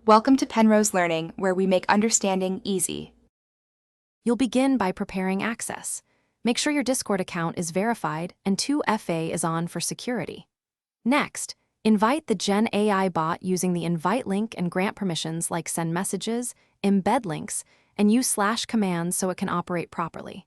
Welcome to Penrose Learning, where we make understanding easy. You'll begin by preparing access. Make sure your Discord account is verified and 2FA is on for security. Next, invite the Genai bot using the invite link and grant permissions like send messages, embed links, and use /commands so it can operate properly.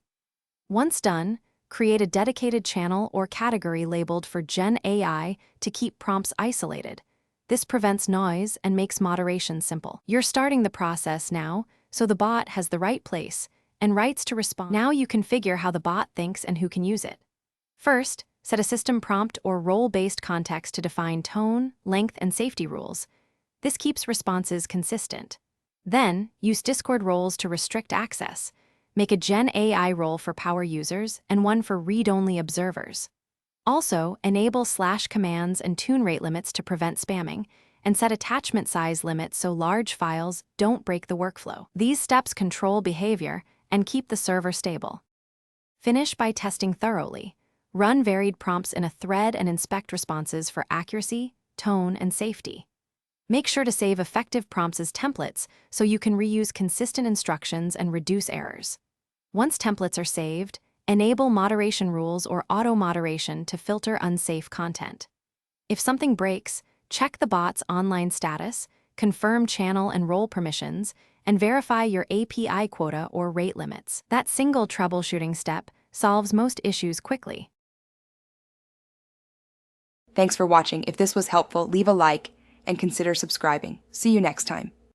Once done, create a dedicated channel or category labeled for Genai to keep prompts isolated. This prevents noise and makes moderation simple. You're starting the process now, so the bot has the right place and rights to respond. Now you configure how the bot thinks and who can use it. First, set a system prompt or role-based context to define tone, length, and safety rules. This keeps responses consistent. Then, use Discord roles to restrict access. Make a Genai role for power users and one for read-only observers. Also, enable /commands and tune rate limits to prevent spamming, and set attachment size limits so large files don't break the workflow. These steps control behavior and keep the server stable. Finish by testing thoroughly. Run varied prompts in a thread and inspect responses for accuracy, tone, and safety. Make sure to save effective prompts as templates so you can reuse consistent instructions and reduce errors. Once templates are saved, enable moderation rules or auto-moderation to filter unsafe content. If something breaks, check the bot's online status, confirm channel and role permissions, and verify your API quota or rate limits. That single troubleshooting step solves most issues quickly. Thanks for watching. If this was helpful, leave a like and consider subscribing. See you next time.